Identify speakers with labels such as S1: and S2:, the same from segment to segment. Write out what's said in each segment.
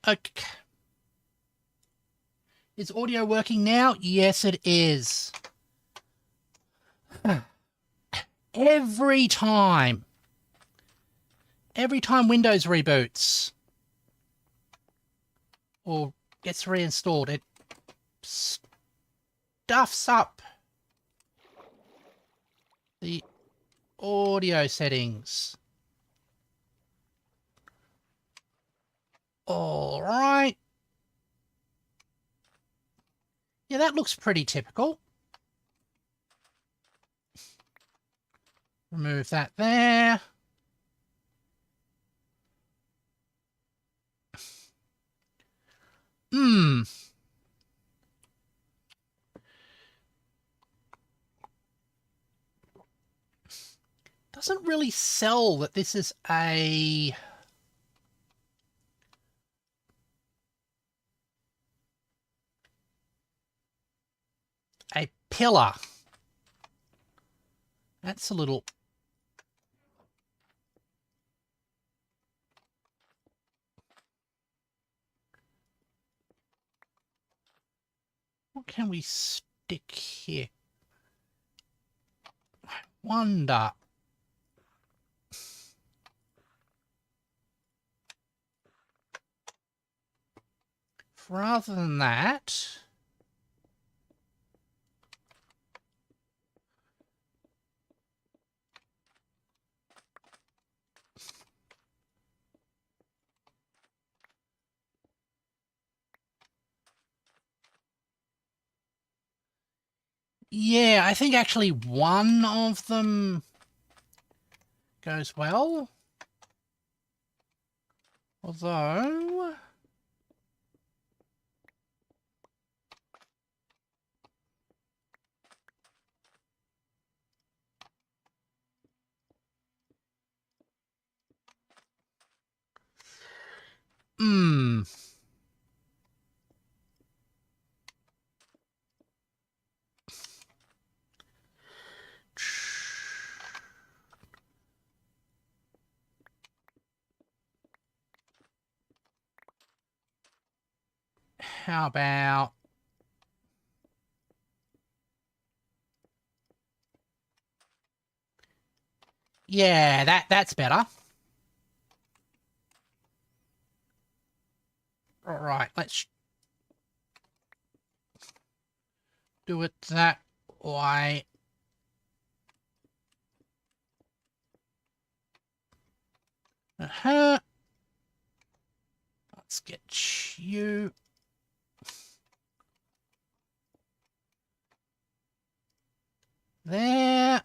S1: Okay. Is audio working now? Yes, it is. Every time Windows reboots or gets reinstalled, it stuffs up the audio settings. All right. Yeah, that looks pretty typical. Remove that there. Doesn't really sell that this is a pillar. That's a little... What can we stick here? I wonder. Rather than that... Yeah, I think actually one of them goes well. Although... How about... Yeah, that's better. All right, let's do it that way. Let's get you... there.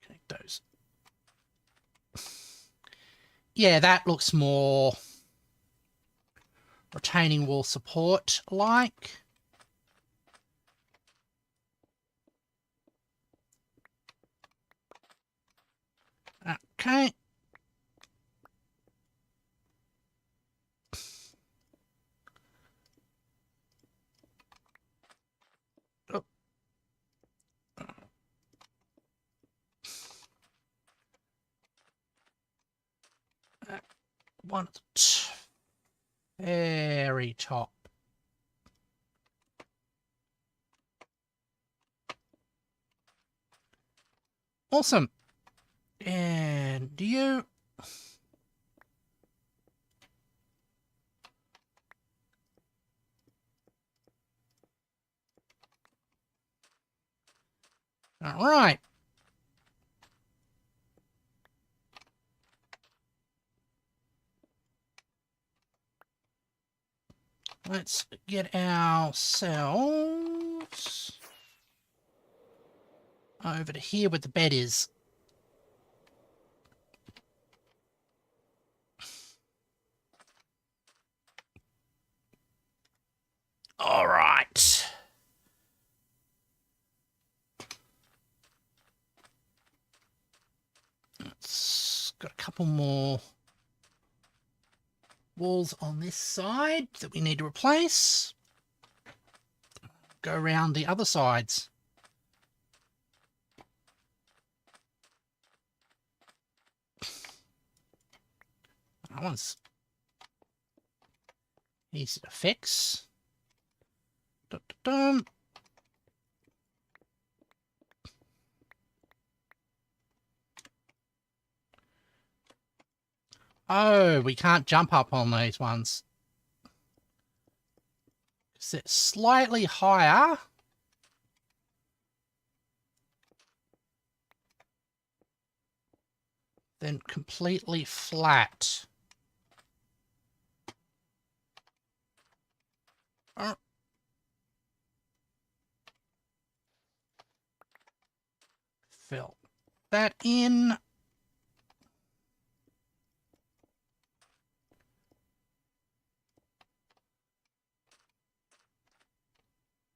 S1: Connect those. Yeah, that looks more retaining wall support like. Okay. Oh. One at the very top. Awesome. And you... All right. Let's get ourselves over to here where the bed is. All right. It's got a couple more walls on this side that we need to replace. Go around the other sides. That one's easy to fix. Dun, dun, dun. Oh, we can't jump up on these ones. Because it's slightly higher. Than completely flat. Oh. Fill that in.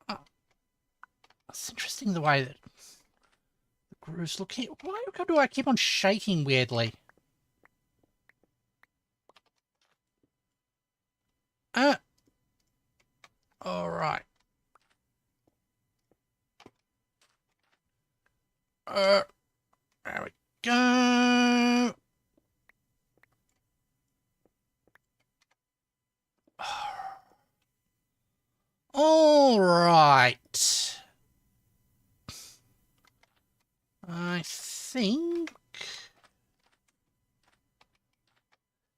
S1: Oh. It's interesting the way that the grooves look here. Why do I keep on shaking weirdly? All right. There we go. All right. I think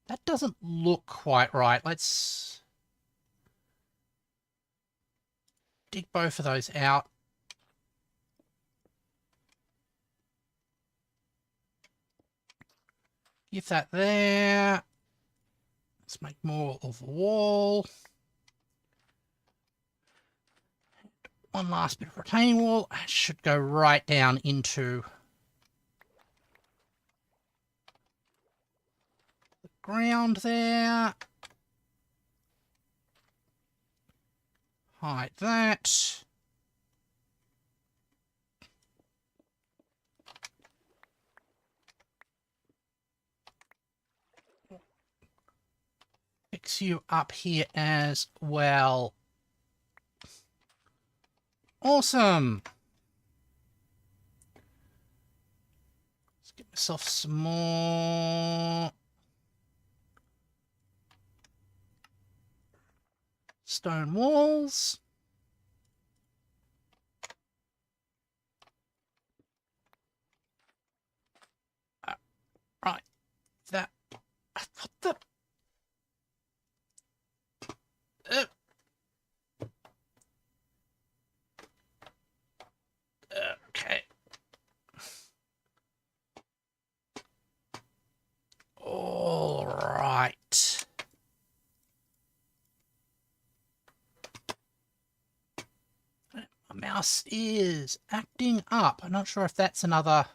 S1: that doesn't look quite right. Let's dig both of those out. Give that there. Let's make more of the wall. One last bit of retaining wall. It should go right down into the ground there. Hide that. Fix you up here as well. Awesome. Let's get myself some more stone walls. Right. That. What the? Okay. All right. My mouse is acting up. I'm not sure if that's another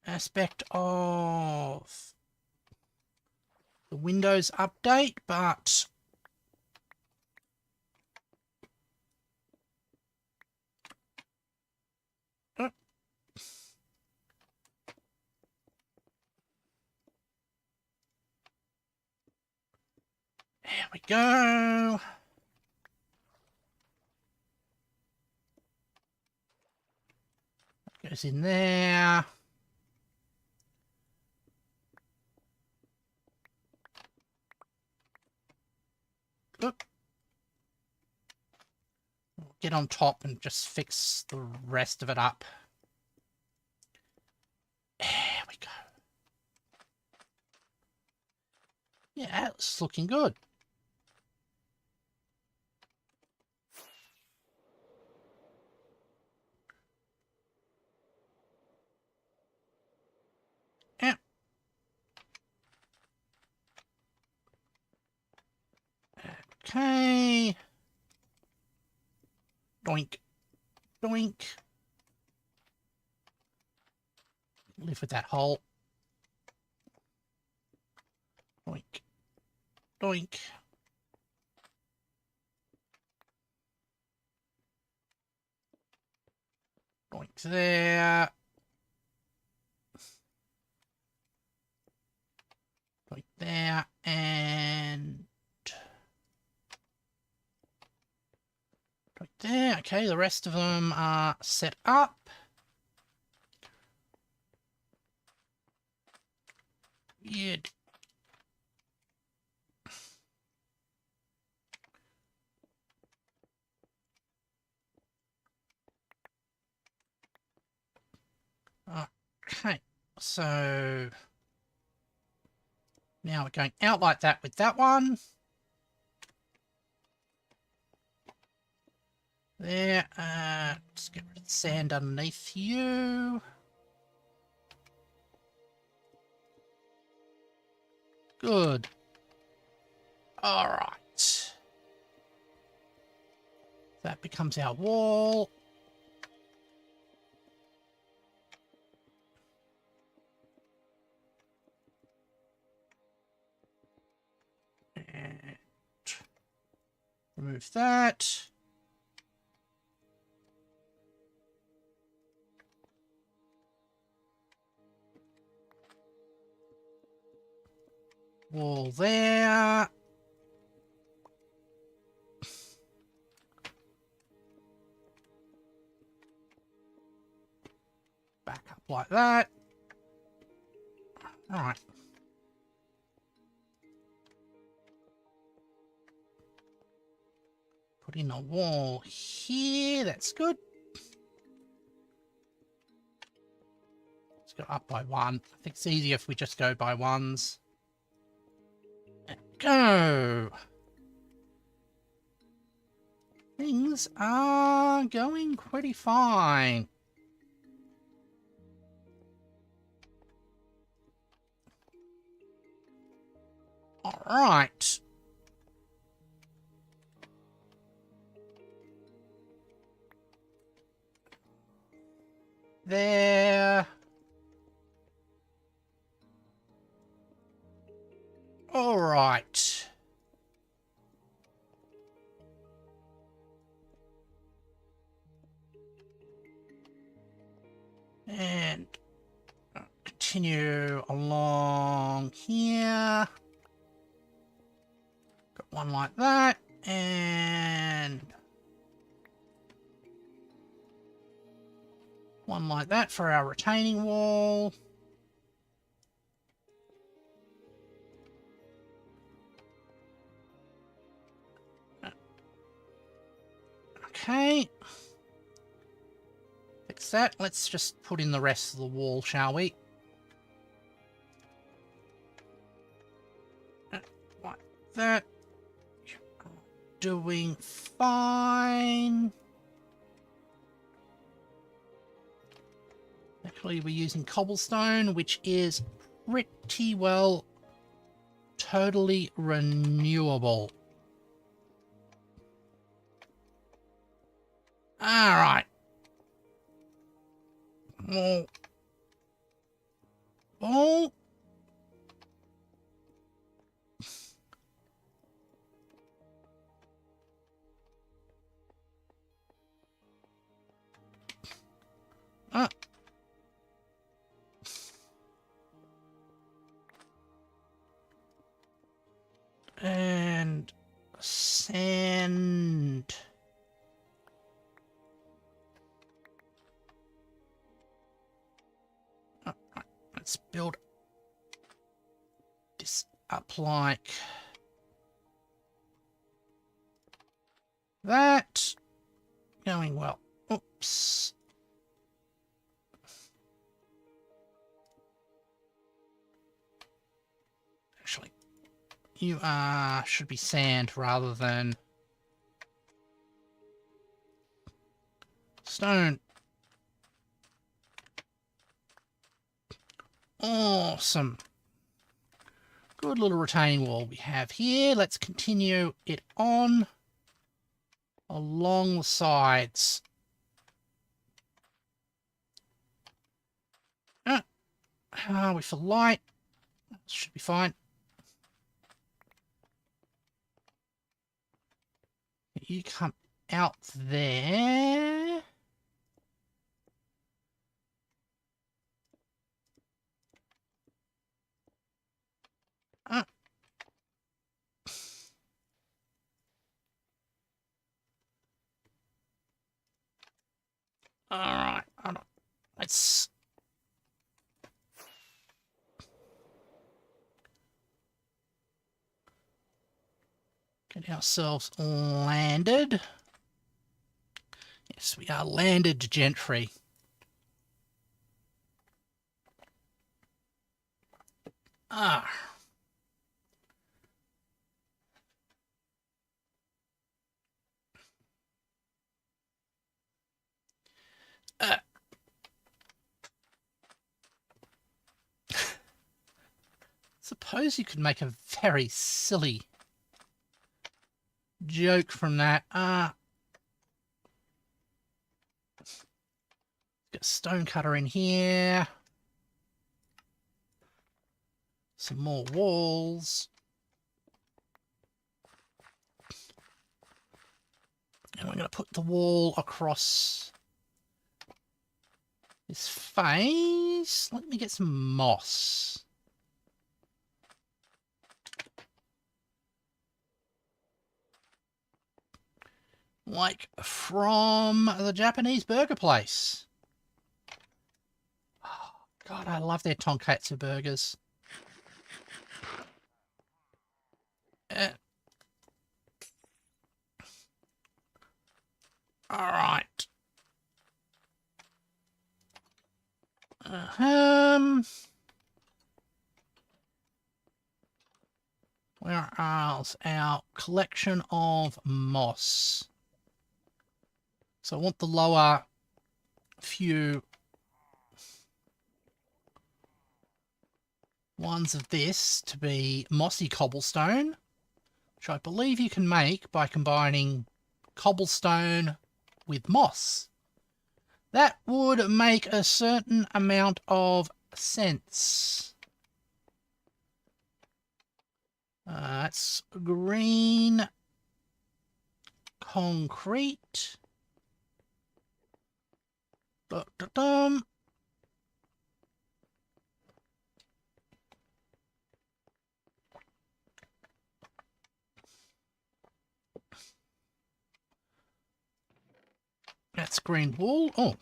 S1: aspect of the Windows update, but there we go. That goes in there. Oop. We'll get on top and just fix the rest of it up. There we go. Yeah, it's looking good. Yeah. Okay. Doink. Doink. Live with that hole. Doink. Doink. Doink there. Doink there. And doink there. Okay, the rest of them are set up. Weird. Okay, so now we're going out like that with that one. There, just get rid of the sand underneath you. Good. All right. That becomes our wall. And remove that. Wall there. Back up like that. All right. Put in a wall here. That's good. Let's go up by one. I think it's easier if we just go by ones. Go. Things are going pretty fine. All right. There. All right. And continue along here. Got one like that. And one like that for our retaining wall. Okay. Fix that. Let's just put in the rest of the wall, shall we? Like that. Doing fine. Actually, we're using cobblestone, which is pretty well totally renewable. Alright. Oh. Oh. And sand. Let's build this up like that. Going well. Oops. Actually, you should be sand rather than stone. Awesome. Good little retaining wall we have here. Let's continue it on along the sides. Are we for light? Should be fine. You come out there. Alright, hold on. Let's... Get ourselves landed. Yes, we are landed gentry. Ah. Suppose you could make a very silly joke from that. Get a stone cutter in here. Some more walls. And we're going to put the wall across this face. Let me get some moss. Like from the Japanese burger place. Oh, God, I love their tonkatsu burgers. All right. Where is our collection of moss? So I want the lower few ones of this to be mossy cobblestone, which I believe you can make by combining cobblestone with moss. That would make a certain amount of sense. That's green concrete. Da-da-dum. That's green wool. Oh.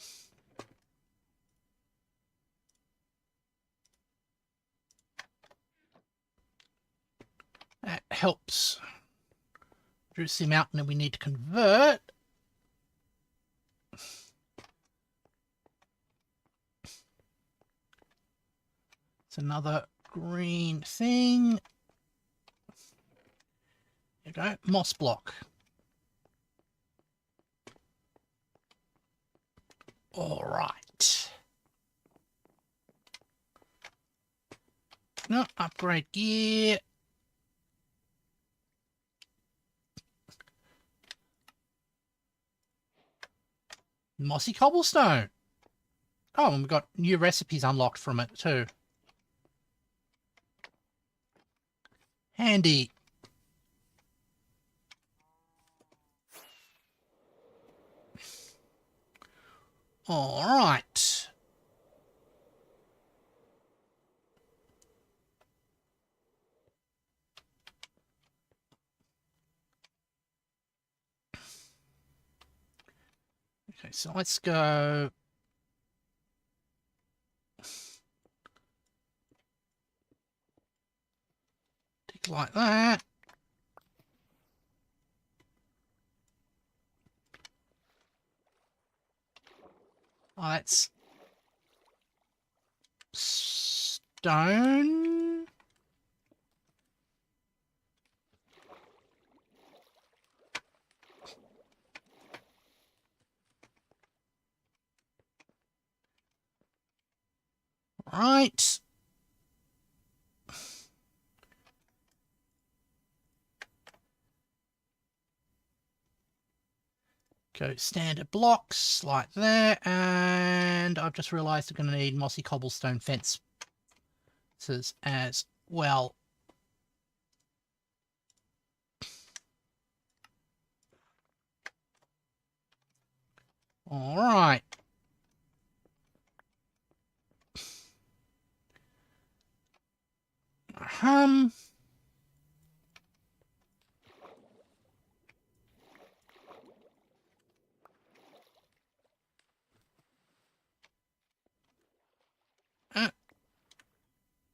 S1: That helps reduce the amount that we need to convert. It's another green thing. There you go. Moss block. All right. No, upgrade gear. Mossy cobblestone. Oh, and we've got new recipes unlocked from it too. Handy. All right. Okay, so let's go. Dig like that. Oh, that's stone. Right. Go standard blocks like that, and I've just realised I'm going to need mossy cobblestone fences as well. All right.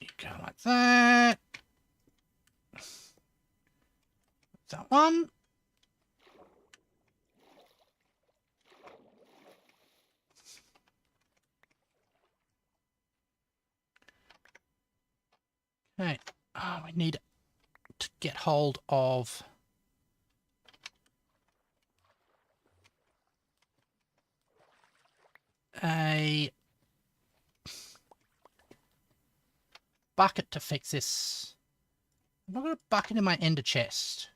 S1: You go like that. That one. Okay. Oh, we need to get hold of a bucket to fix this. I've not got a bucket in my ender chest.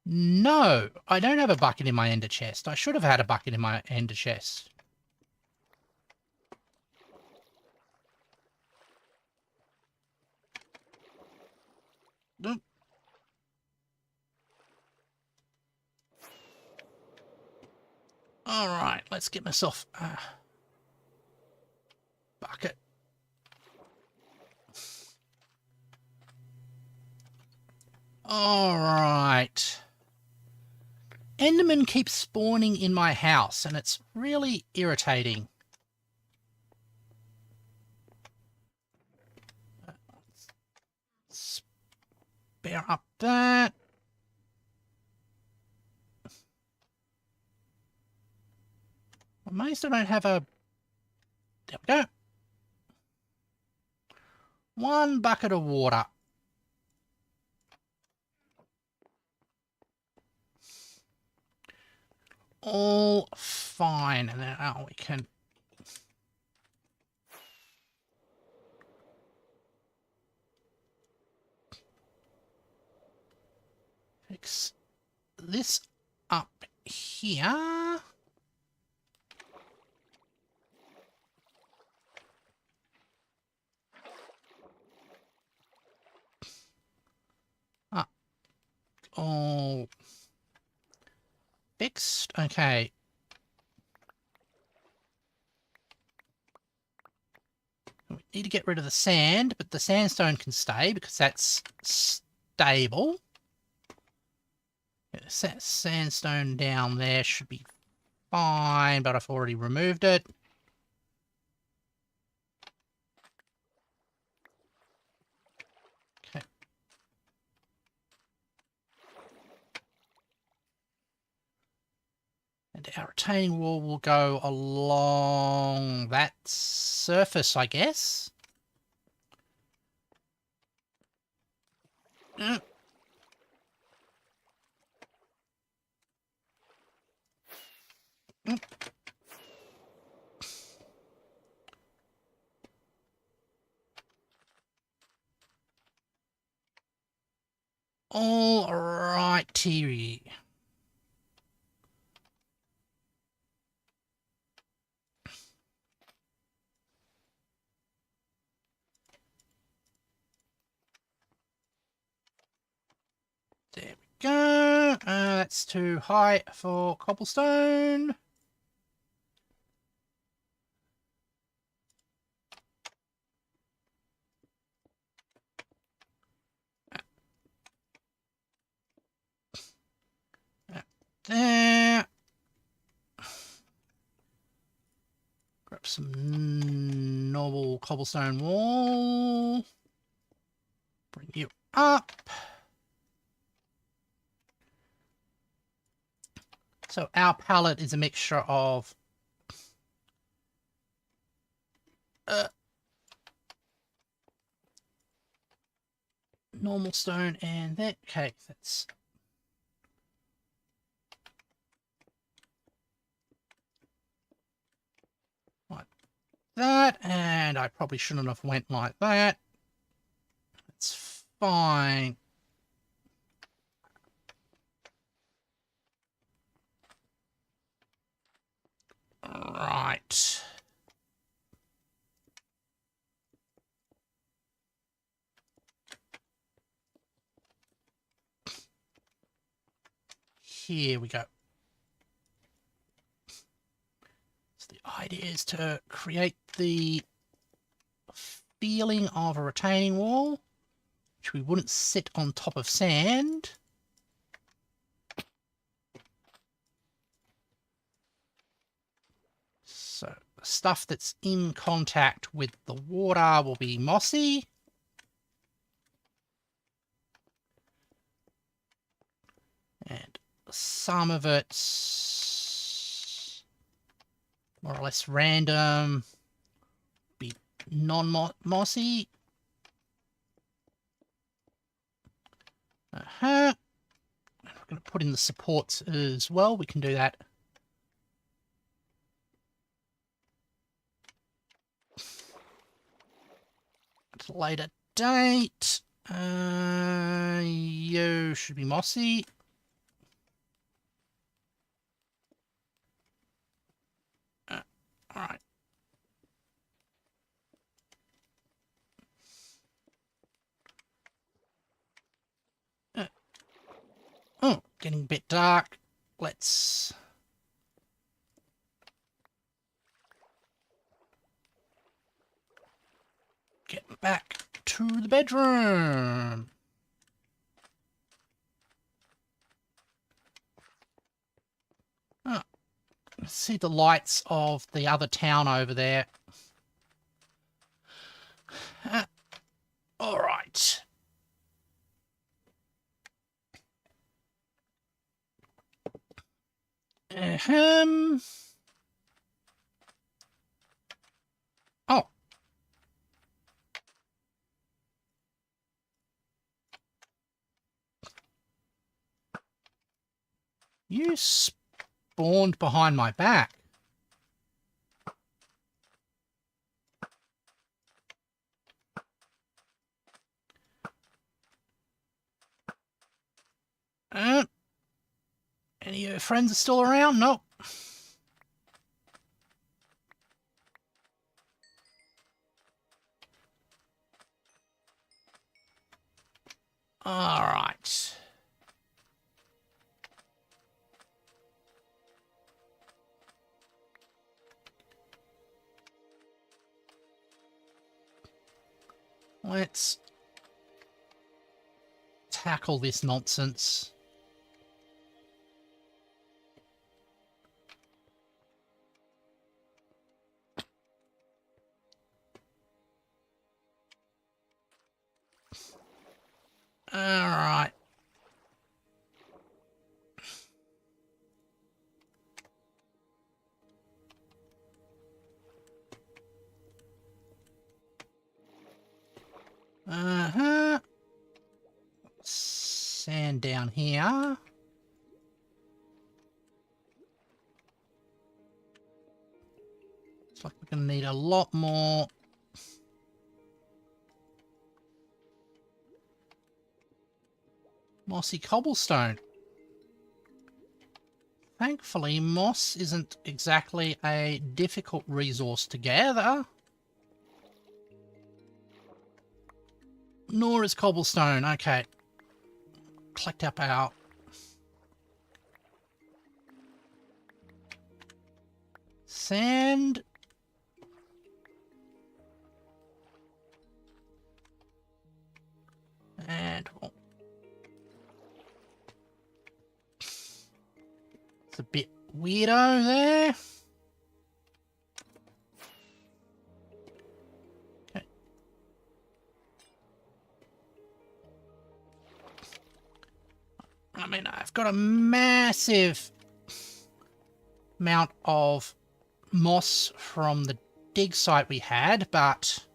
S1: No, I don't have a bucket in my ender chest. I should have had a bucket in my ender chest. Nope. All right, let's get myself a bucket. All right. Enderman keeps spawning in my house, and it's really irritating. Spare up that. I'm amazed I don't have a... There we go. One bucket of water. All fine. And now we can... fix this up here. All fixed. Okay. We need to get rid of the sand, but the sandstone can stay because that's stable. Sandstone down there should be fine, but I've already removed it. Okay. And our retaining wall will go along that surface, I guess. All righty. There we go. That's too high for cobblestone. There. Grab some normal cobblestone wall. Bring you up. So our palette is a mixture of normal stone and that. Okay, that's like that, and I probably shouldn't have went like that. It's fine. Right. Here we go. So the idea is to create the feeling of a retaining wall, which we wouldn't sit on top of sand. So the stuff that's in contact with the water will be mossy. And some of it's more or less random, be non-mossy. We're going to put in the supports as well. We can do that. At a later date. You should be mossy. Alright. Oh, getting a bit dark. Let's get back to the bedroom. Oh, see the lights of the other town over there. All right. Oh. You spawned behind my back. Any of your friends are still around? Nope. All right. Let's tackle this nonsense. All right. Sand down here. Looks like we're going to need a lot more. Mossy cobblestone. Thankfully, moss isn't exactly a difficult resource to gather. Nor is cobblestone. Okay. Collect up our sand. And it's a bit weirdo there. Okay. I mean, I've got a massive amount of moss from the dig site we had, but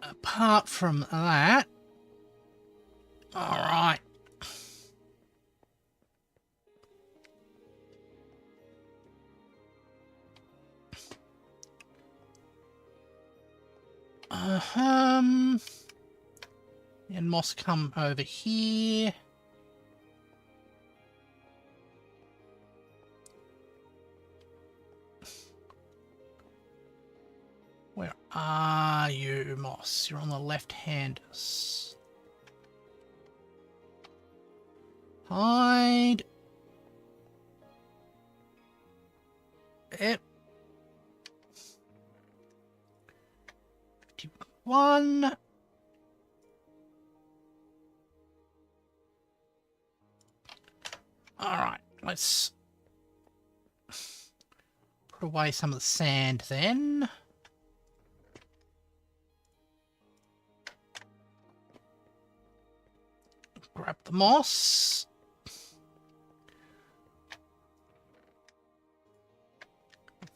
S1: apart from that, all right. And moss come over here. Where are you, moss? You're on the left hand. Hide. Yep. 51. All Let's put away some of the sand then. Grab the moss. I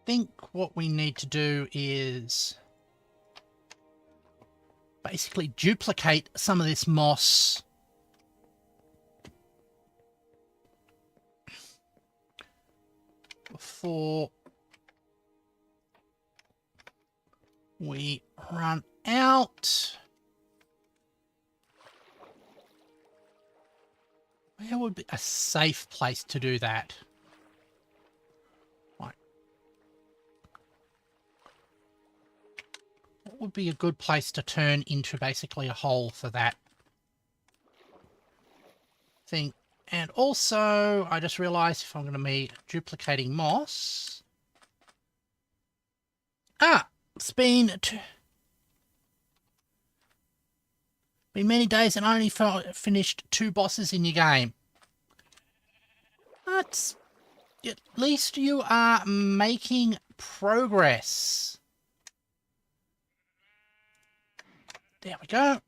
S1: think what we need to do is basically duplicate some of this moss before we run out. Where would be a safe place to do that? Right. What would be a good place to turn into basically a hole for that thing? And also, I just realised if I'm going to be duplicating moss... Ah! It's been many days and I only finished 2 bosses in your game. But at least you are making progress. There we go.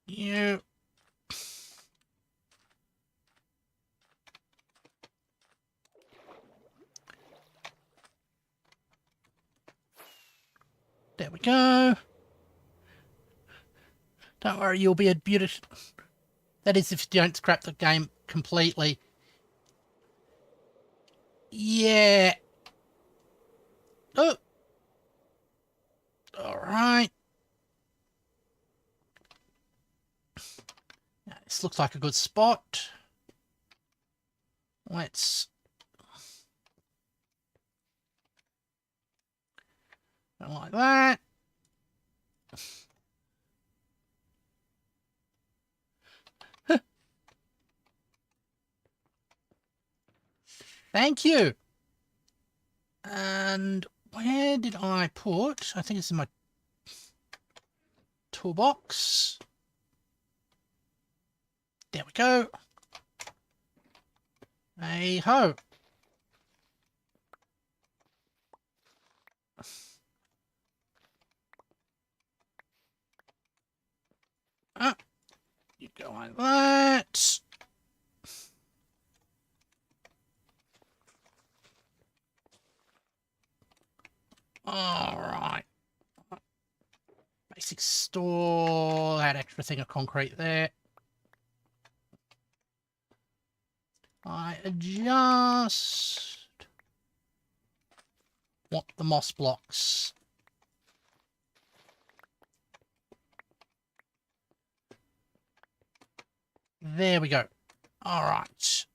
S1: You... There we go. Don't worry, you'll be a beautiful... That is if you don't scrap the game completely. Yeah. Oh. Alright. This looks like a good spot. Let's... like that. Thank you. And where did I put? I think it's in my toolbox. There we go. Hey ho. You go like that. Alright. Basic store, that extra thing of concrete there. I just want the moss blocks. There we go. Alright.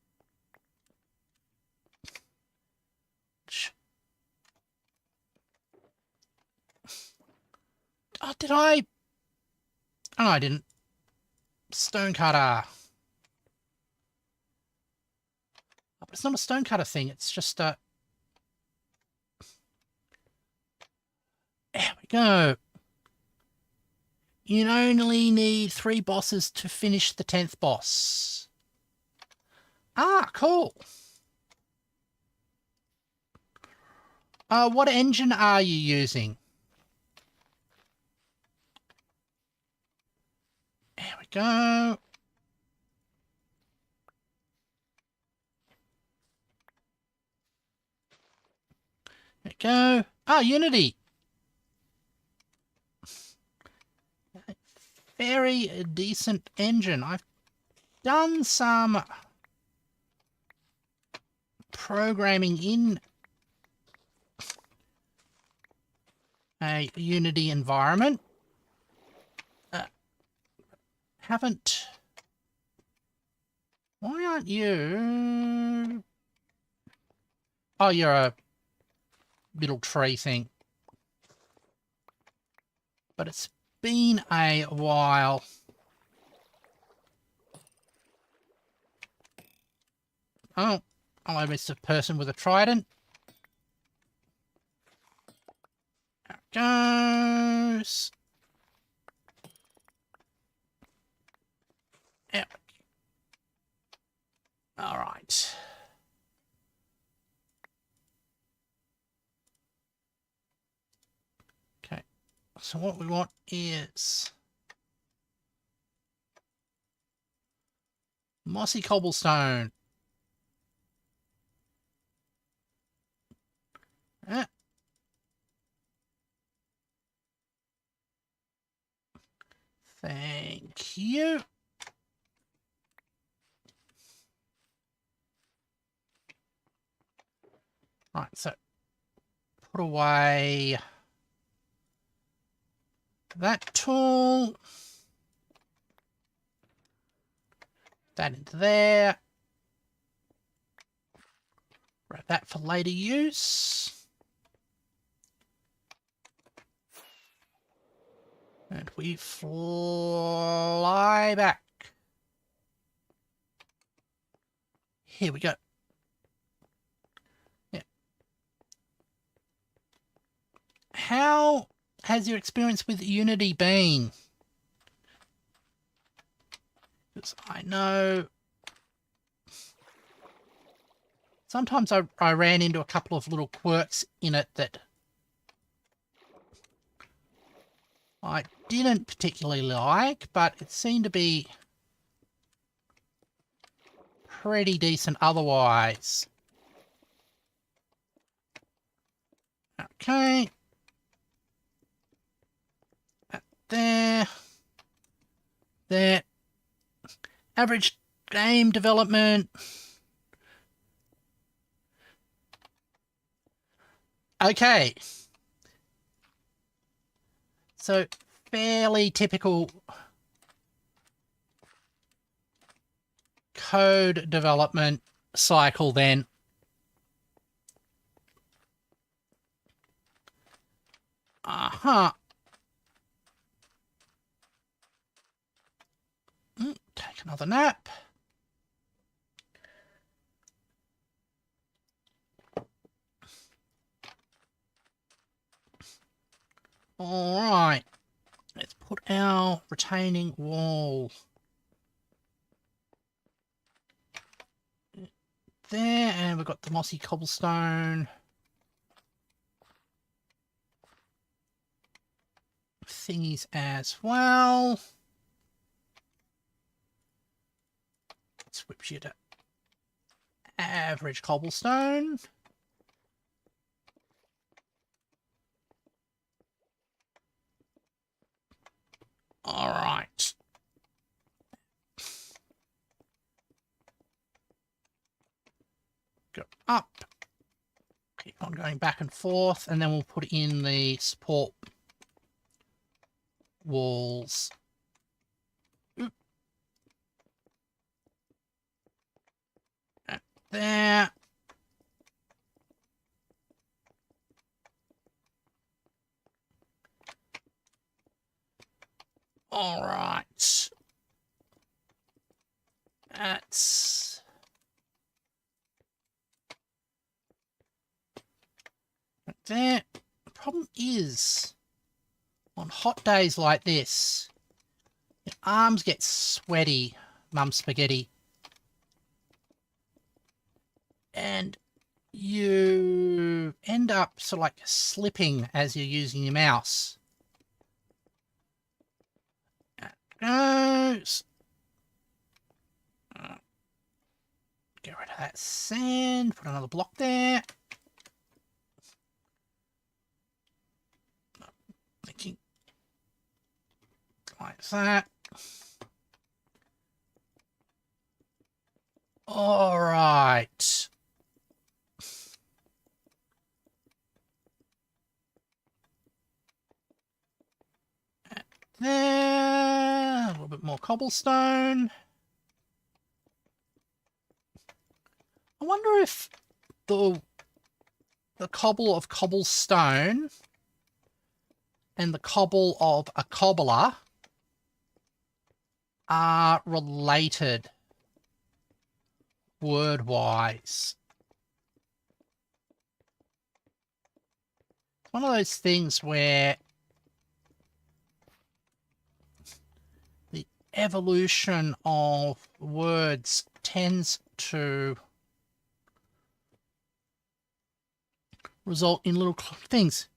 S1: Oh, did I? Oh, I didn't. Stonecutter. Oh, but it's not a stonecutter thing. It's just a... There we go. You only need 3 bosses to finish the 10th boss. Ah, cool. What engine are you using? There we go. There we go. Ah, Unity. Very decent engine. I've done some programming in a Unity environment. Haven't... Why aren't you... Oh, you're a little tree thing. But it's been a while. Oh, I missed a person with a trident. goes. Yep. All right. Okay. So what we want is mossy cobblestone. Ah. Thank you. Right, so put away that tool. That into there. Grab that for later use. And we fly back. Here we go. Yeah. How has your experience with Unity been? Because I know sometimes I ran into a couple of little quirks in it that I didn't particularly like, but it seemed to be pretty decent otherwise. Okay. There. There. Average game development. Okay. So, fairly typical code development cycle then. Take another nap. All right. Let's put our retaining wall there, and we've got the mossy cobblestone thingies as well. Switch you to average cobblestone. All right. Go up. Keep on going back and forth, and then we'll put in the support walls. Oop. There. All right. That's there. The problem is, on hot days like this, your arms get sweaty, Mum Spaghetti. And you end up sort of like slipping as you're using your mouse. Goes. Get rid of that sand. Put another block there. Thinking like that. All right. There. A little bit more cobblestone. I wonder if the cobble of cobblestone and the cobble of a cobbler are related word-wise. one of those things where the evolution of words tends to result in little things.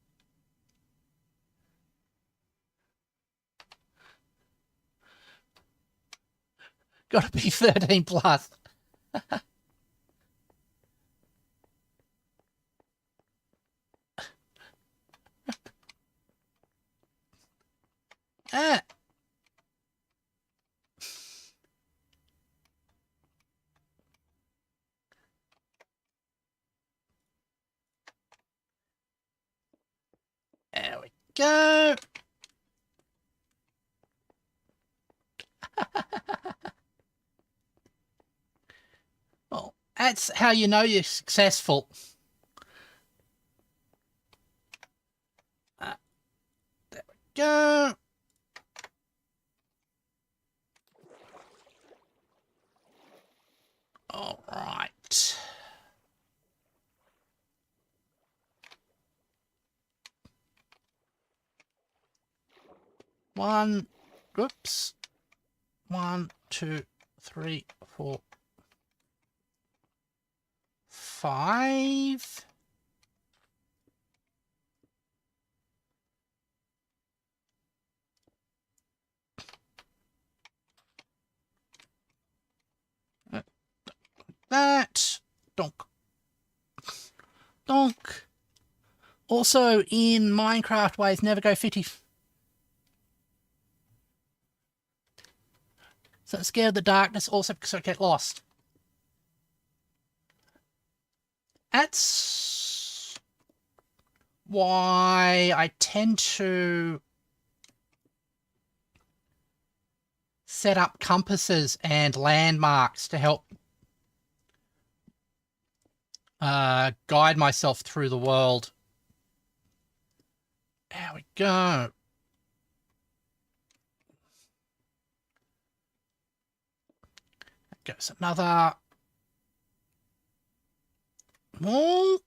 S1: Gotta be 13 plus. Ah. There we go. Well, that's how you know you're successful. There we go. All right. One, whoops. 1, 2, 3, 4, 5. That. Donk. Donk. Also, in Minecraft ways, never go 50. So I'm scared of the darkness, also because I get lost. That's why I tend to set up compasses and landmarks to help guide myself through the world. There we go. Goes another wall.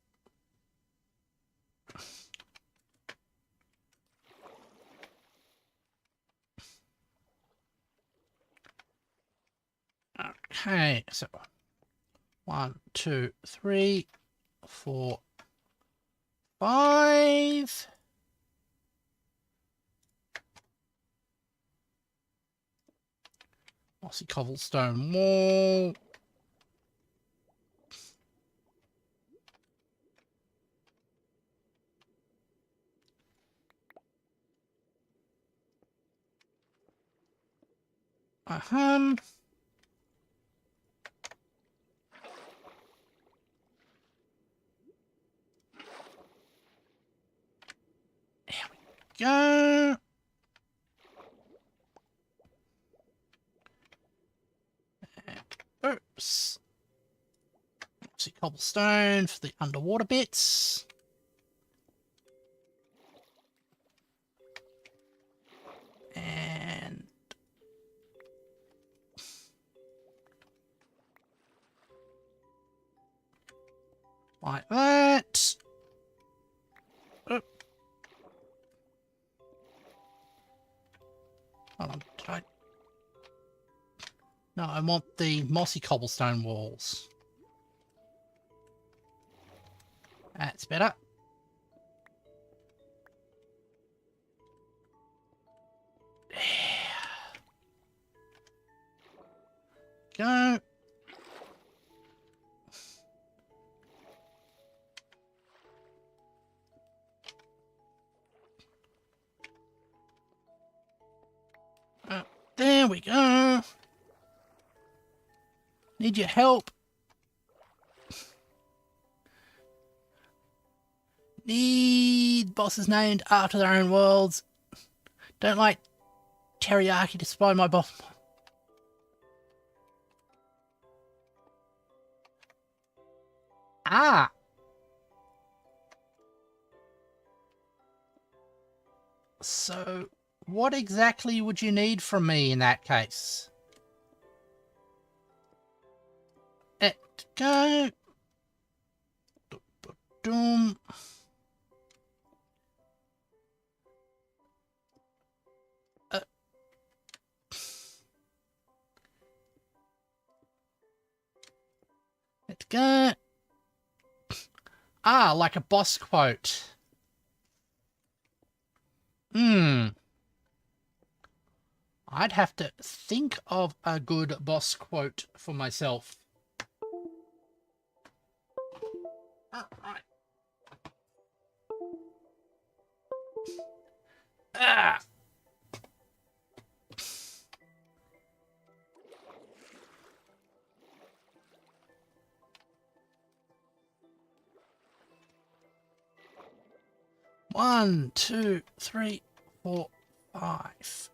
S1: Okay, so 1, 2, 3, 4, 5. Mossy cobblestone wall. There we go. Oops. See cobblestone for the underwater bits. And like that. Oh. Hold on. Did I... No, I want the mossy cobblestone walls. That's better. Go. There we go. Need your help. Need bosses named after their own worlds. Don't like teriyaki to spoil my boss. Ah. So, what exactly would you need from me in that case? Go. Doom. go. Ah, like a boss quote. I'd have to think of a good boss quote for myself. Oh, right. Ah. One, two, three, 4, 5.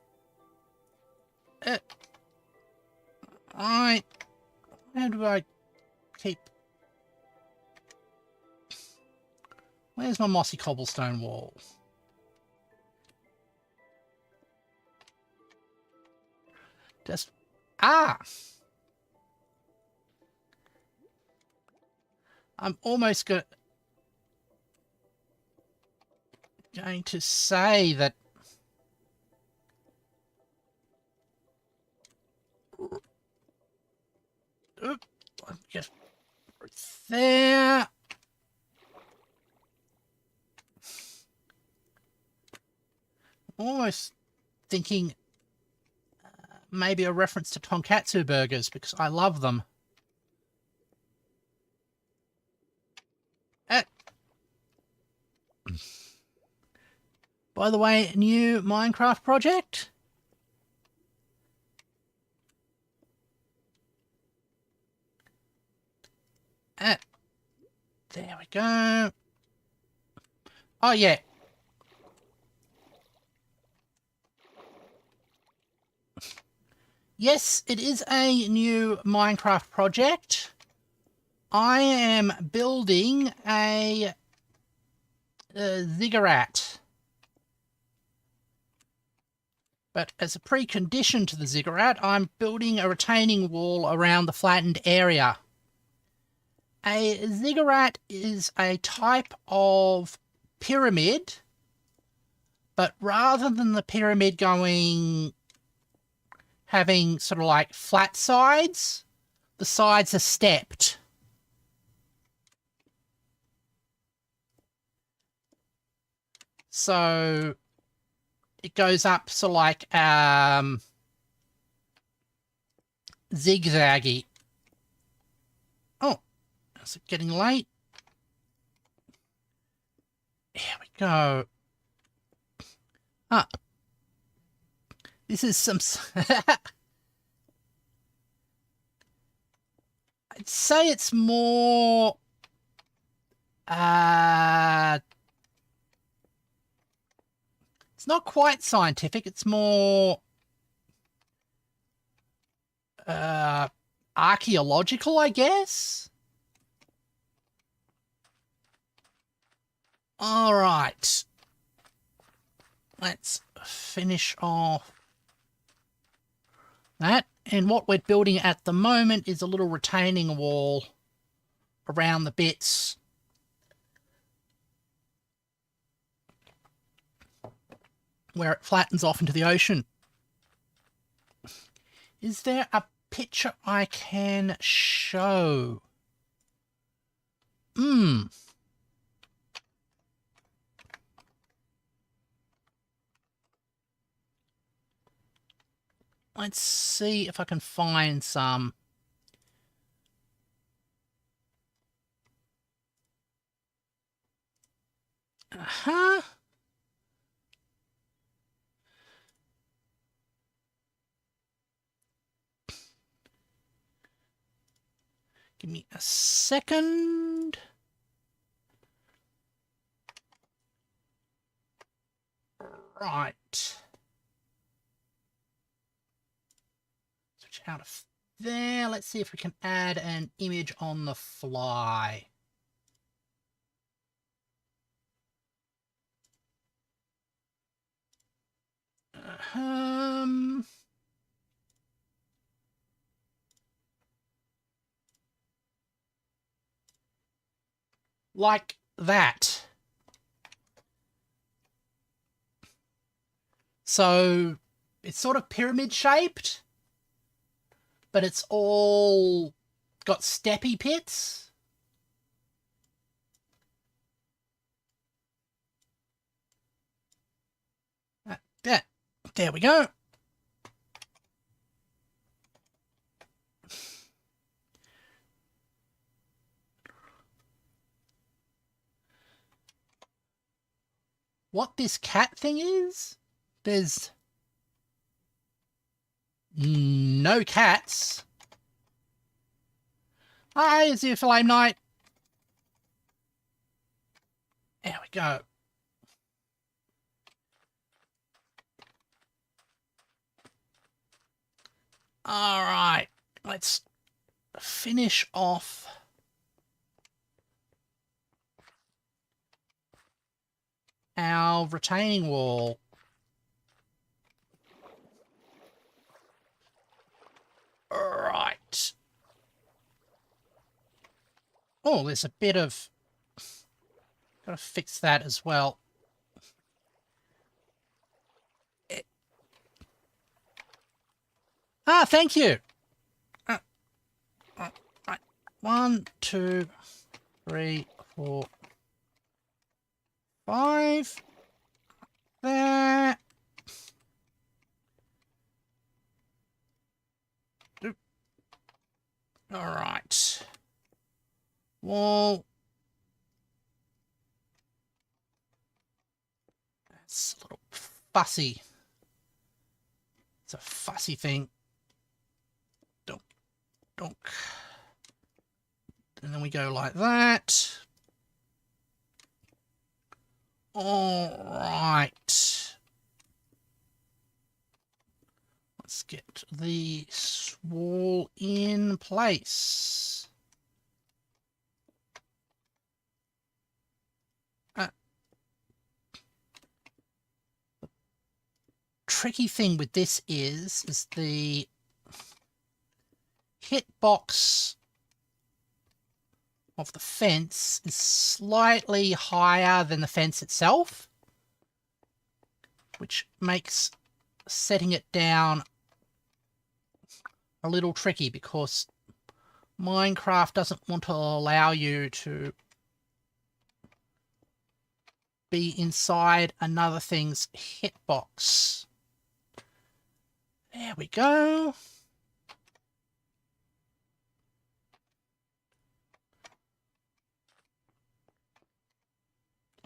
S1: How do I keep... Where's my mossy cobblestone wall? Just... Ah! I'm almost going to say that... Oop, just right there. Almost thinking maybe a reference to tonkatsu burgers because I love them. By the way, new Minecraft project. There we go. Oh, yeah. Yes, it is a new Minecraft project. I am building a ziggurat. But as a precondition to the ziggurat, I'm building a retaining wall around the flattened area. A ziggurat is a type of pyramid, but rather than the pyramid having sort of like flat sides, the sides are stepped. So it goes up sort of like zigzaggy. Oh, is it getting late? There we go. Ah. This is some... I'd say it's more... it's not quite scientific. It's more... archaeological, I guess? All right. Let's finish off that. And what we're building at the moment is a little retaining wall around the bits. Where it flattens off into the ocean. Is there a picture I can show? Let's see if I can find some. Give me a second. Right. Switch out of there. Let's see if we can add an image on the fly. Like that. So it's sort of pyramid shaped, but it's all got steppy pits. that. There we go. What this cat thing is? There's no cats. Hi, it's your Flame Knight. There we go. Alright, let's finish off our retaining wall. Right. Oh, there's a bit of... Gotta fix that as well. Thank you. Right. 1, 2, 3, 4, 5. There. All right. Wall. That's a little fussy. It's a fussy thing. Donk. And then we go like that. All right. Let's get the wall in place. The tricky thing with this is the hitbox of the fence is slightly higher than the fence itself, which makes setting it down a little tricky because Minecraft doesn't want to allow you to be inside another thing's hitbox. There we go.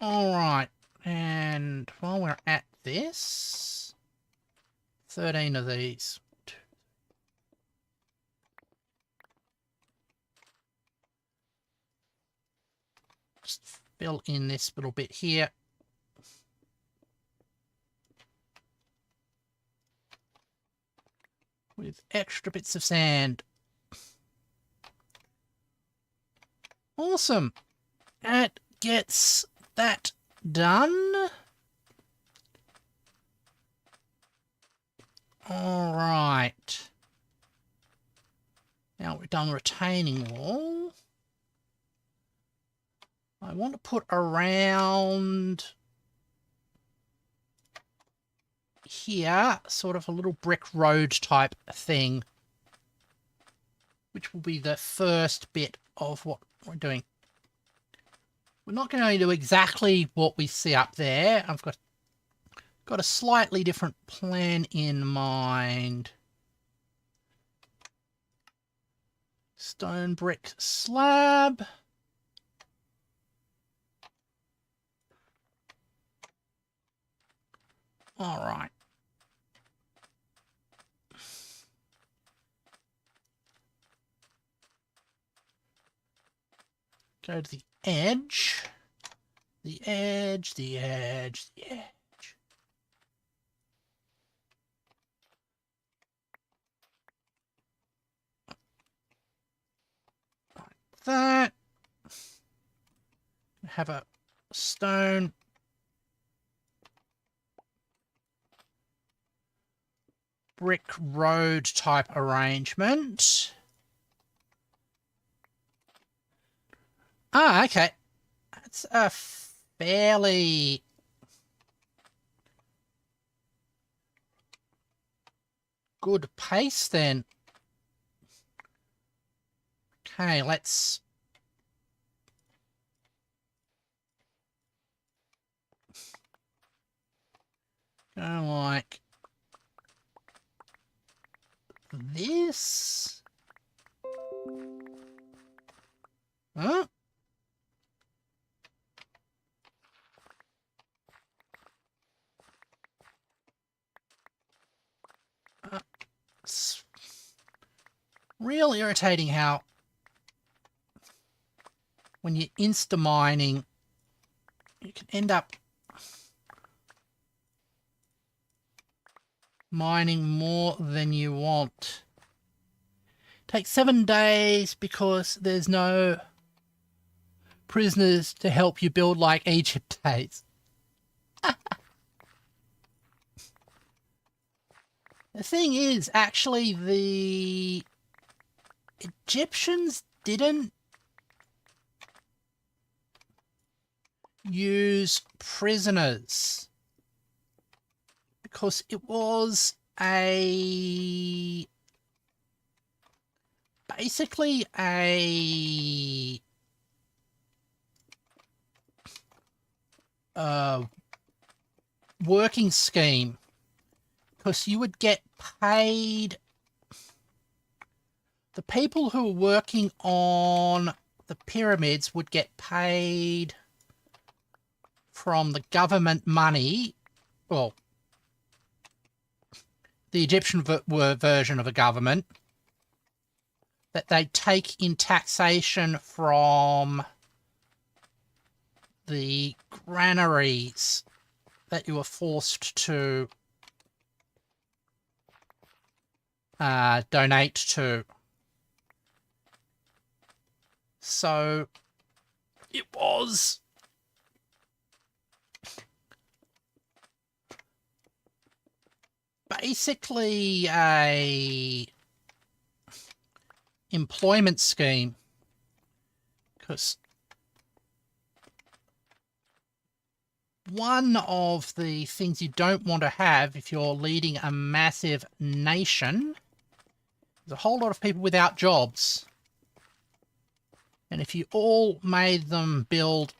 S1: All right, and while we're at this, 13 of these. Just fill in this little bit here. With extra bits of sand. Awesome. That gets that done. All right. Now we're done retaining wall. I want to put around here sort of a little brick road type thing, which will be the first bit of what we're doing. We're not going to do exactly what we see up there. I've got a slightly different plan in mind. Stone brick slab. All right. Go to the edge. The edge, the edge, the edge. Like that. Have a stone brick road type arrangement. Ah, okay. That's a fairly good pace then. Okay, let's Go like this. Huh? It's real irritating how when you're insta-mining, you can end up mining more than you want. Takes 7 days because there's no prisoners to help you build like Egypt days. The thing is, actually, the Egyptians didn't use prisoners because it was basically a working scheme, because you would get paid. The people who were working on the pyramids would get paid from the government money. Well, the Egyptian version of a government that they take in taxation from the granaries that you were forced to donate to. So it was basically a employment scheme, because one of the things you don't want to have if you're leading a massive nation is a whole lot of people without jobs. And if you all made them build...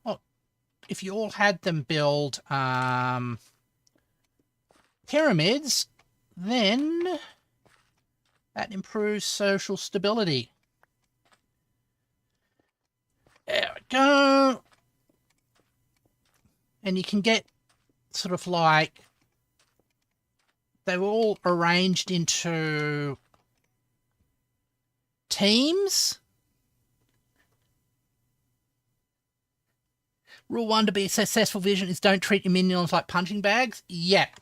S1: Well, if you all had them build pyramids, then that improves social stability. There we go. And you can get sort of like... They were all arranged into teams. Rule 1 to be a successful vision is don't treat your minions like punching bags. Yep.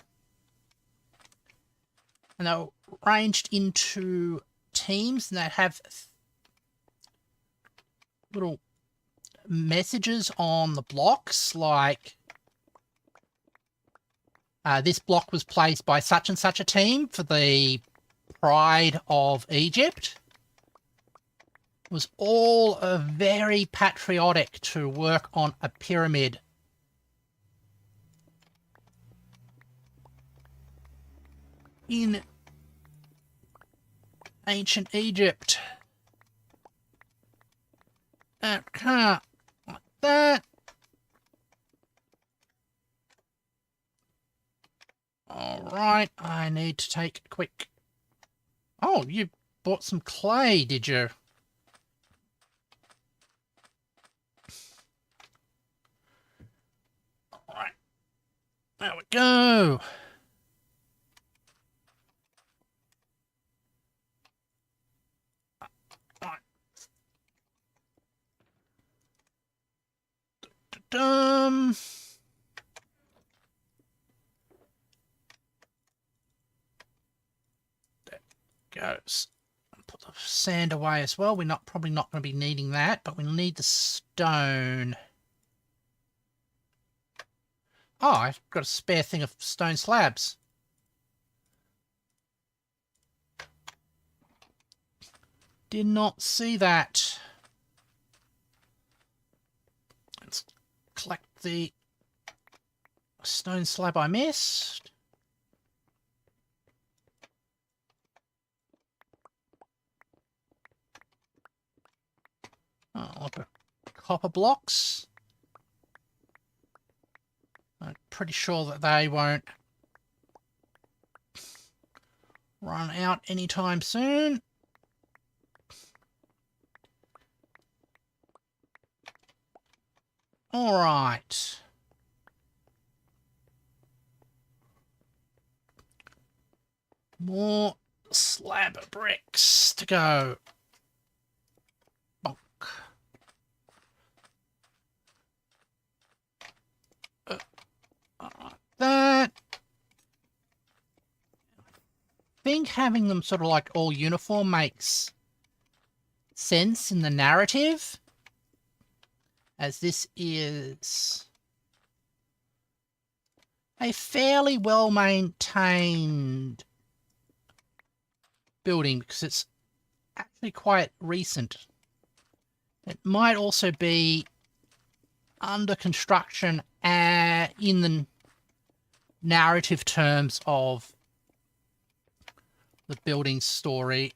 S1: And they're arranged into teams, and they have little messages on the blocks, like this block was placed by such and such a team for the pride of Egypt. It was all very patriotic to work on a pyramid. In ancient Egypt. Like that. Alright, I need to take a quick... Oh, you bought some clay, did you? Alright. There we go. Dum. There goes. Put the sand away as well. We're probably not going to be needing that, but we need the stone. Oh, I've got a spare thing of stone slabs. Did not see that. Let's collect the stone slab I missed. Oh, look at copper blocks. I'm pretty sure that they won't run out anytime soon. All right. More slab of bricks to go. Bonk. Like that. I think having them sort of like all uniform makes sense in the narrative, as this is a fairly well maintained building because it's actually quite recent. It might also be under construction in the narrative terms of the building story.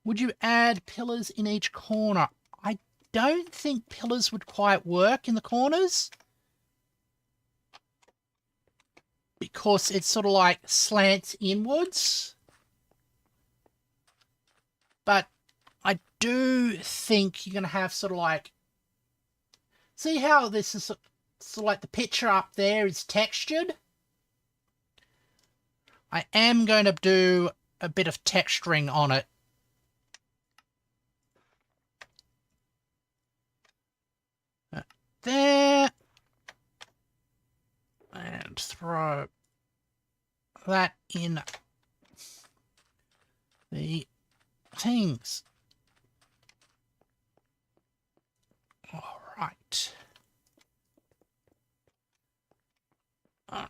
S1: Would you add pillars in each corner? I don't think pillars would quite work in the corners, because it's sort of like slants inwards. But I do think you're going to have sort of like... See how this is sort of like the picture up there is textured? I am going to do a bit of texturing on it. There. And throw that in the things. All right. I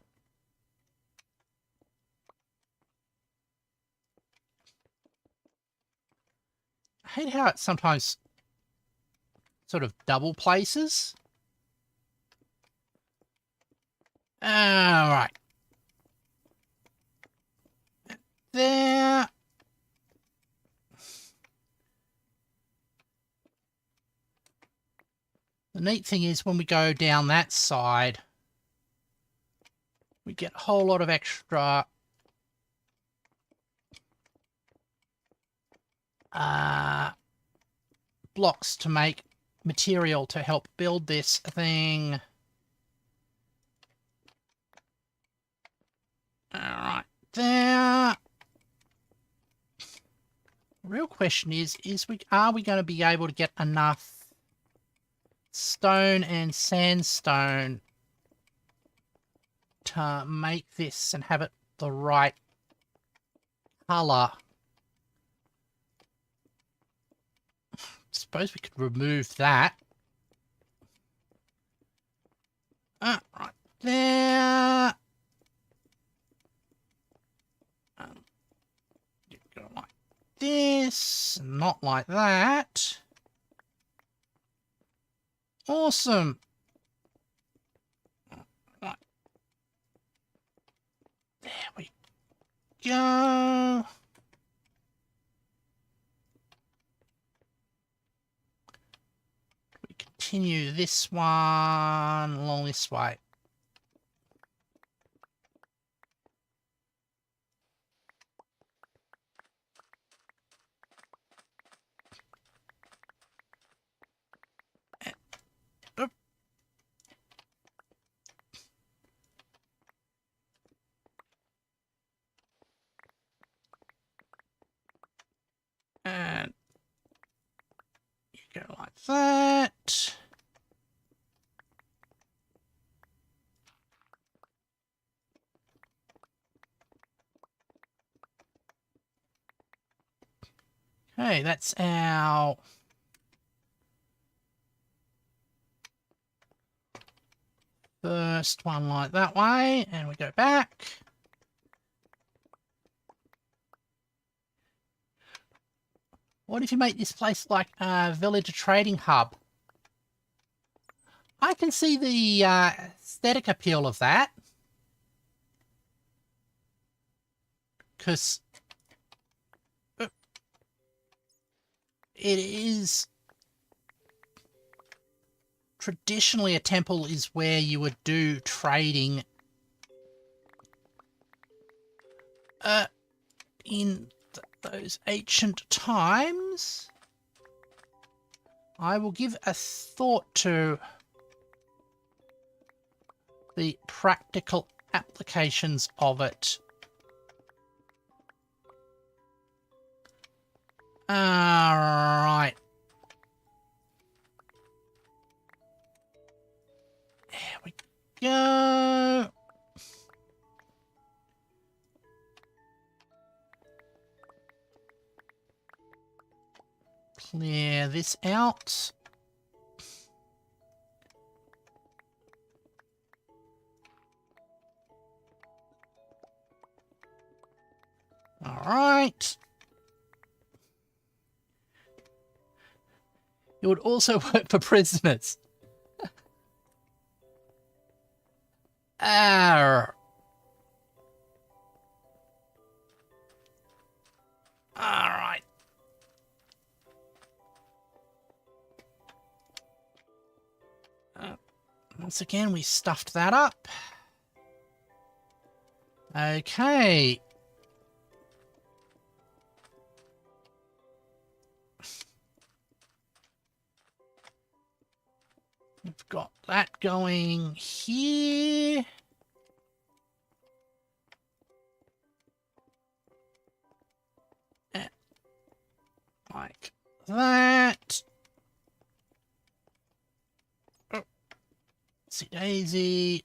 S1: hate how it sometimes sort of double places. All right. There. The neat thing is when we go down that side, we get a whole lot of extra blocks to make material to help build this thing. All right, there. The real question is are we going to be able to get enough stone and sandstone to make this and have it the right color? Suppose we could remove that. Right there. Go like this, not like that. Awesome. Right. There we go. We continue this one along this way. And you go like that. Okay, that's our first one like that way, and we go back. What if you make this place like a village trading hub? I can see the aesthetic appeal of that. Because it is traditionally a temple is where you would do trading in those ancient times. I will give a thought to the practical applications of it. Alright. There we go. Clear this out. All right. It would also work for prisoners. Arr. All right. Once again, we stuffed that up. Okay. We've got that going here. Like that. Oh. See Daisy.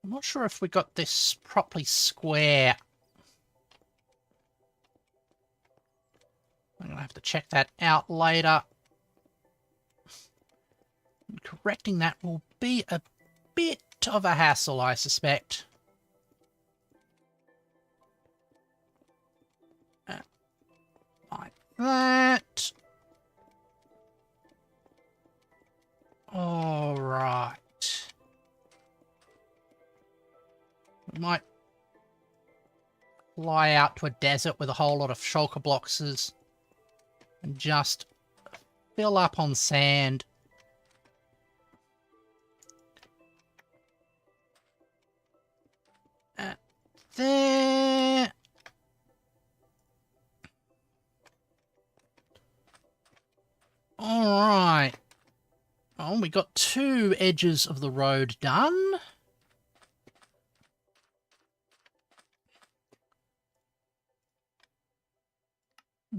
S1: I'm not sure if we got this properly square. I'm going to have to check that out later. And correcting that will be a bit of a hassle, I suspect. Like that. All right. We might fly out to a desert with a whole lot of shulker boxes and just fill up on sand. There. All right. Oh, we got 2 edges of the road done.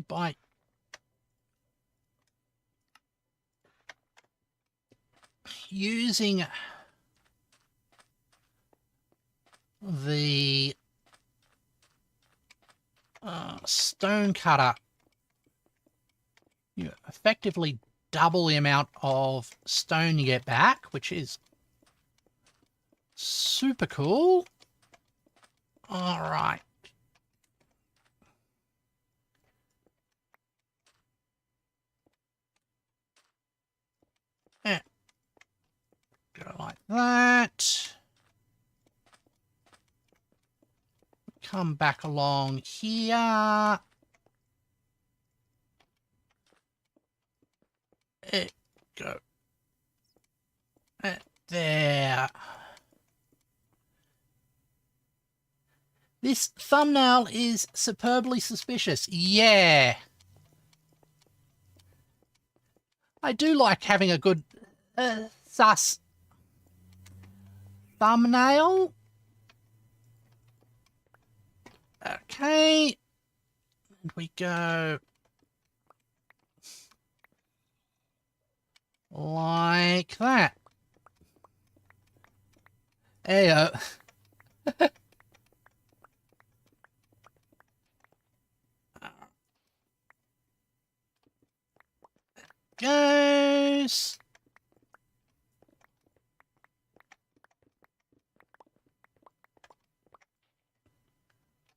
S1: By using the stone cutter, you effectively double the amount of stone you get back, which is super cool. All right. Go like that. Come back along here. Go. There. This thumbnail is superbly suspicious. Yeah. I do like having a good sus thumbnail. Okay. And we go like that. There you go. Goes.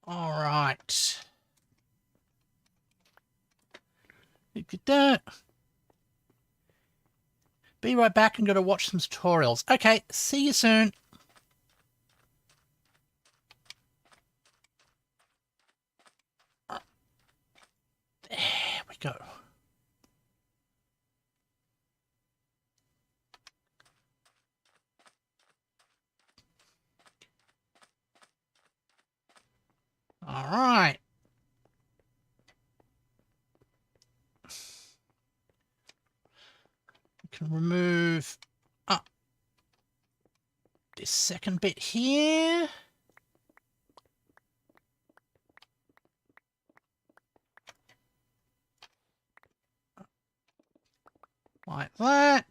S1: All right. Be right back and go to watch some tutorials. Okay, see you soon. There we go. can remove this second bit here. Like that.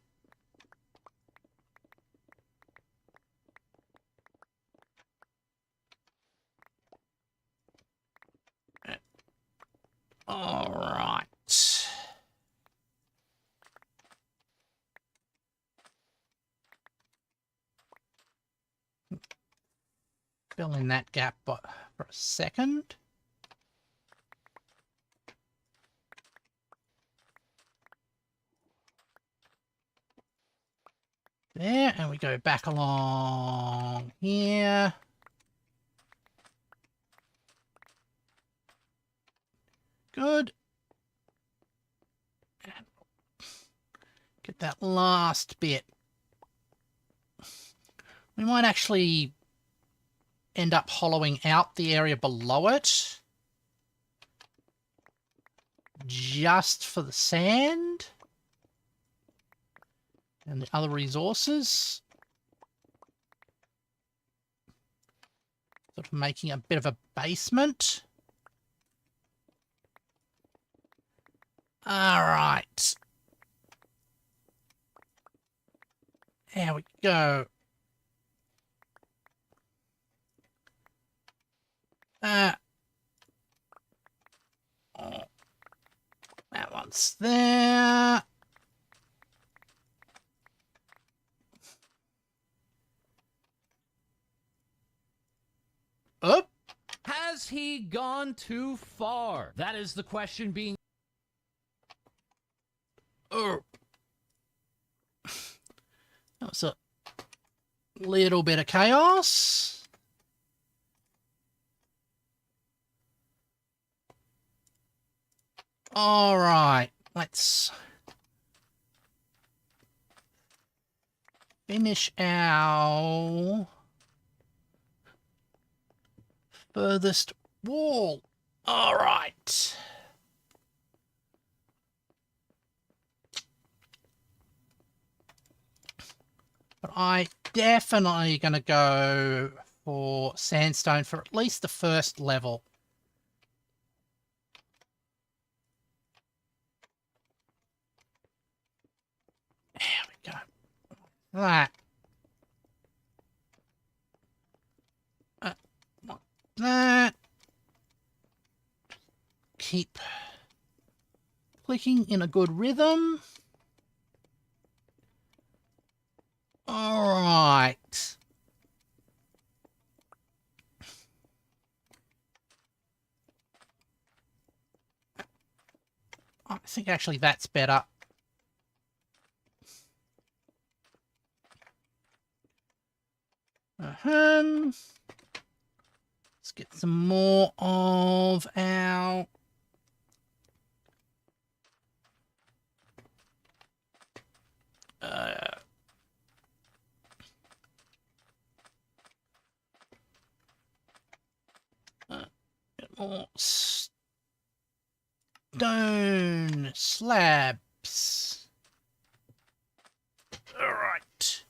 S1: All right. Fill in that gap for a second. There, and we go back along here. Good. Get that last bit. We might actually end up hollowing out the area below it. Just for the sand. And the other resources. Sort of making a bit of a basement. Alright. There we go. Oh, that one's there. Up.
S2: Has he gone too far? That is the question being...
S1: Oh. That was a little bit of chaos. All right, let's finish our furthest wall. All right. But I definitely going to go for sandstone for at least the first level. There we go. That. Like that. Keep clicking in a good rhythm. All right. I think actually that's better. Let's get some more of our more stone slabs. All right.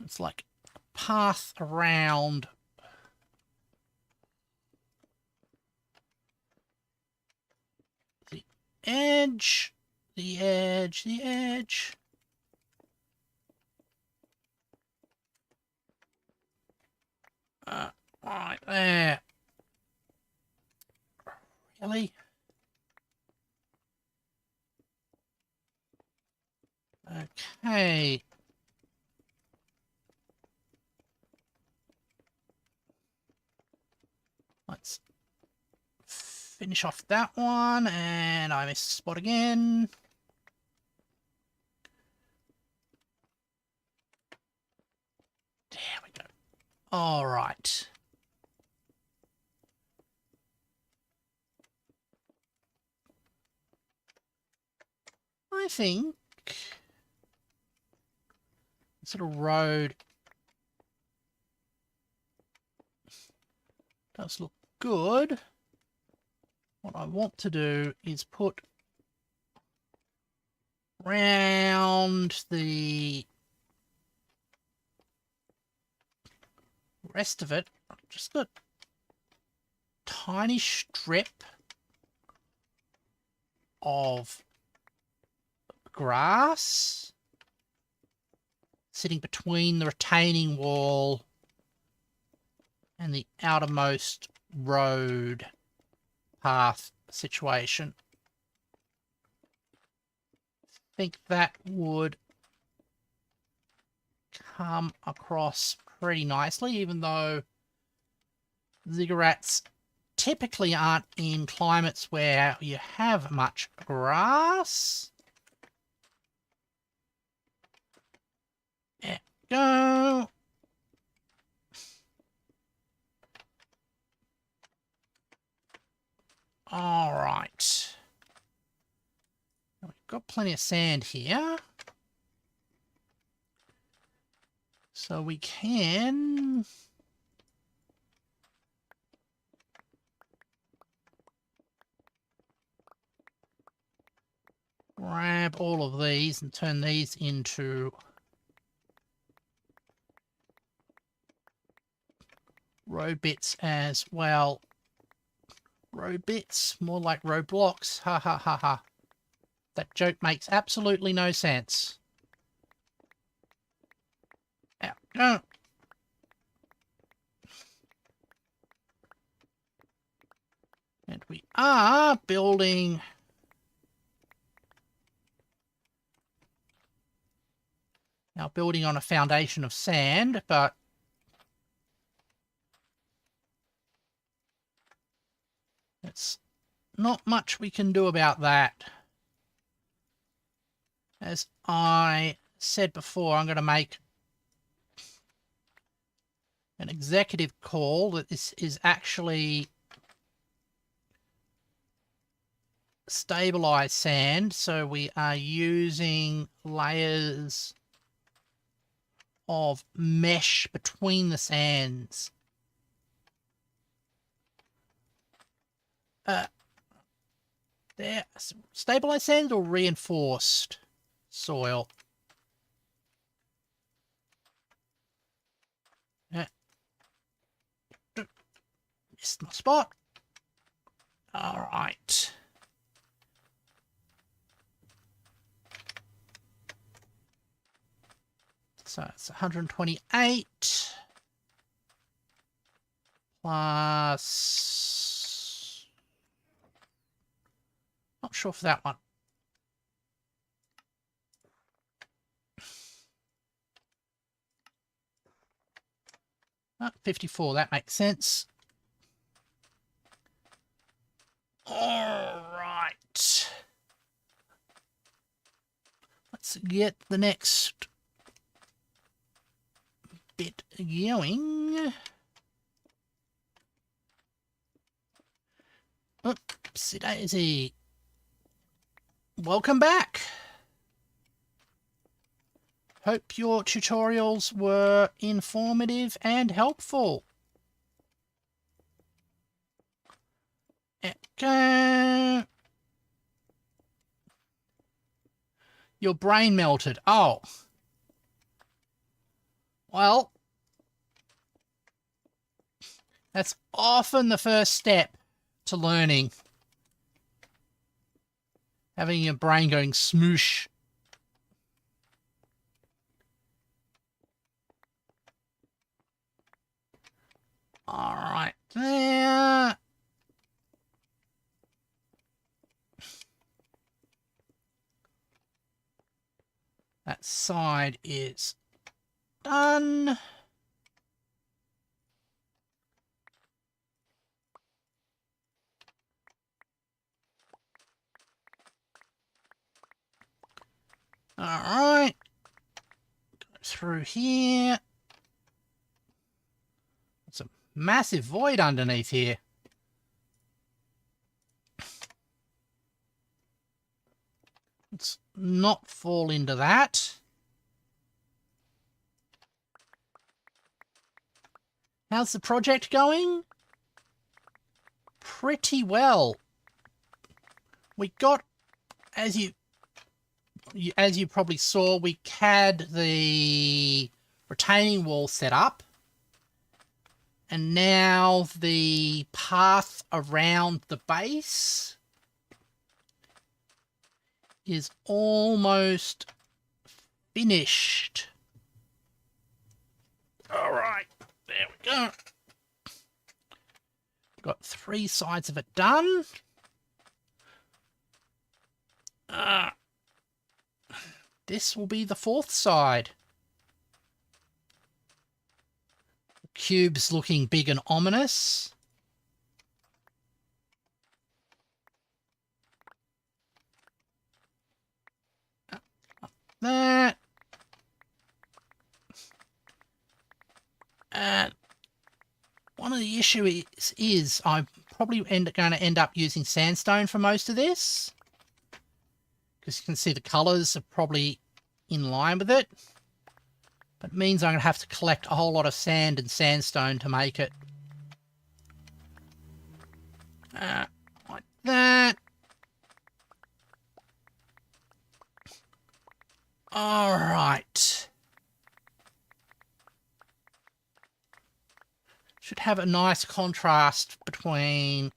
S1: It's like a path around. The edge, the edge, the edge. Right there. Really? Okay. Let's finish off that one, and I missed the spot again. There we go. All right. I think this sort of road does look good. What I want to do is put around the rest of it, just a tiny strip of grass sitting between the retaining wall and the outermost road path situation. I think that would come across pretty nicely, even though ziggurats typically aren't in climates where you have much grass. There we go. All right. We've got plenty of sand here. So we can grab all of these and turn these into road bits as well. Road bits, more like roadblocks. Ha ha ha ha. That joke makes absolutely no sense. Out, go. And we are building now building on a foundation of sand, but it's not much we can do about that. As I said before, I'm going to make an executive call that this is actually stabilized sand, so we are using layers of mesh between the sands. There, stabilized sand or reinforced soil? Missed my spot. All right. So it's 128 plus... Not sure for that one. 54, that makes sense. All right. Let's get the next bit going. Oopsie daisy. Welcome back. Hope your tutorials were informative and helpful. Okay. Your brain melted. Oh. Well, that's often the first step to learning. Having your brain going smoosh. All right, there. That side is done. All right. Go through here. It's a massive void underneath here. Let's not fall into that. How's the project going? Pretty well. We got, as you as you probably saw, we had the retaining wall set up. And now the path around the base is almost finished. All right, there we go. Got 3 sides of it done. This will be the 4th side. The cube's looking big and ominous. That. One of the issues is I'm probably going to end up using sandstone for most of this. Because you can see the colours are probably in line with it. But it means I'm going to have to collect a whole lot of sand and sandstone to make it. Like that. Alright. Should have a nice contrast between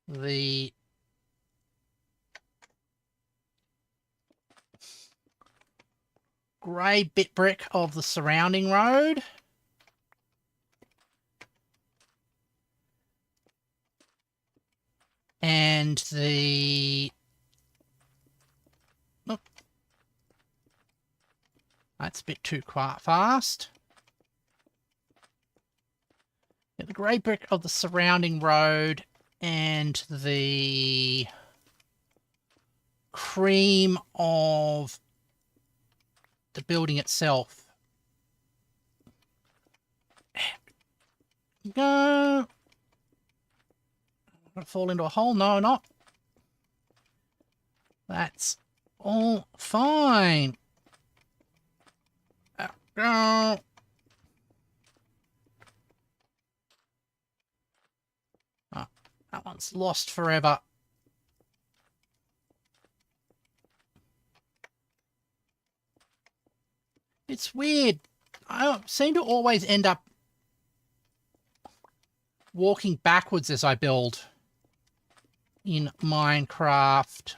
S1: the grey bit brick of the surrounding road and the that's a bit too fast. Yeah, the grey brick of the surrounding road and the cream of the building itself. Go. I'm gonna fall into a hole. No, not. That's all fine. Go. Oh, that one's lost forever. It's weird. I seem to always end up walking backwards as I build in Minecraft.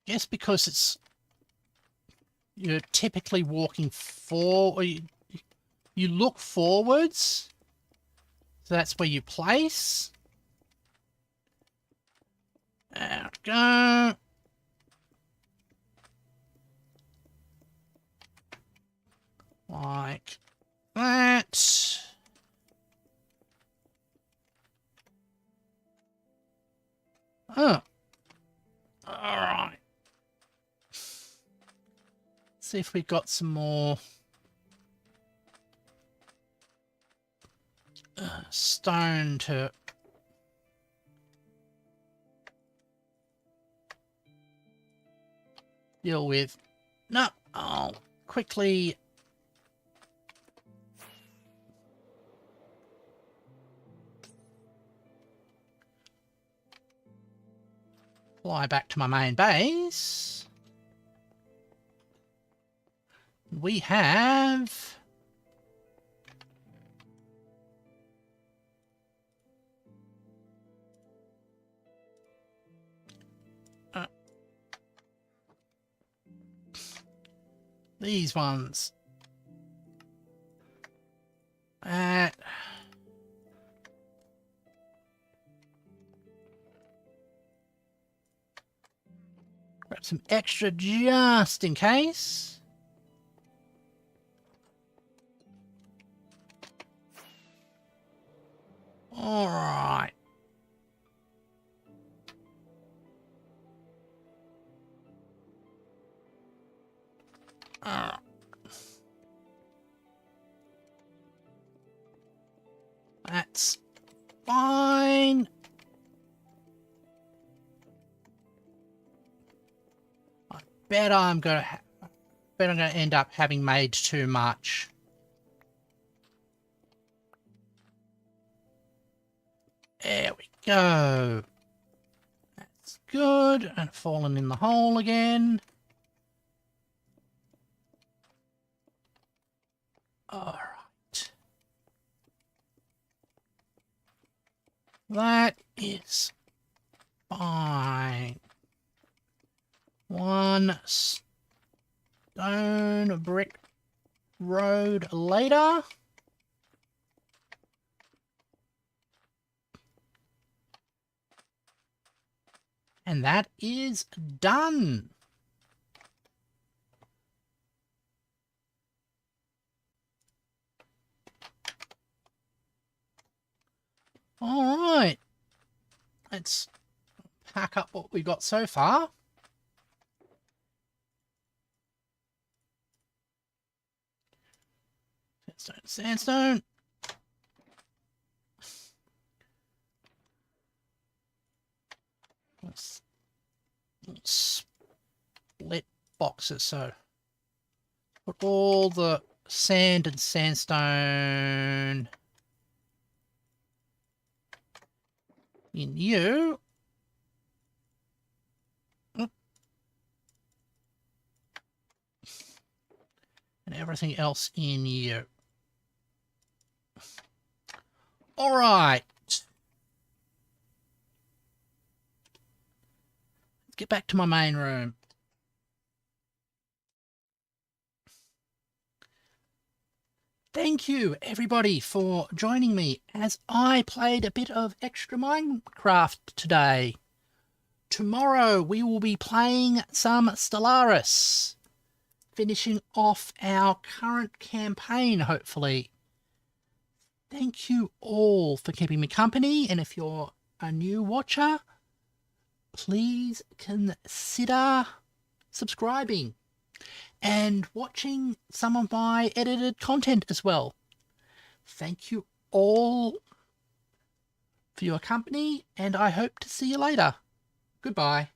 S1: Just because you're typically walking you look forwards, so that's where you place. There we go. Like that. Oh. Alright. See if we've got some more stone to deal with. No, I'll quickly fly back to my main base. We have these ones. Grab some extra just in case. All right. That's fine. I bet I'm gonna end up having made too much. There we go. That's good. And fallen in the hole again. All right. That is fine. One stone brick road later. And that is done. All right. Let's pack up what we've got so far. Sandstone, sandstone. Let's split boxes. So put all the sand and sandstone in you. And everything else in you. All right. Let's get back to my main room. Thank you, everybody, for joining me as I played a bit of extra Minecraft today. Tomorrow we will be playing some Stellaris, finishing off our current campaign, hopefully. Thank you all for keeping me company, and if you're a new watcher, please consider subscribing and watching some of my edited content as well. Thank you all for your company, and I hope to see you later. Goodbye.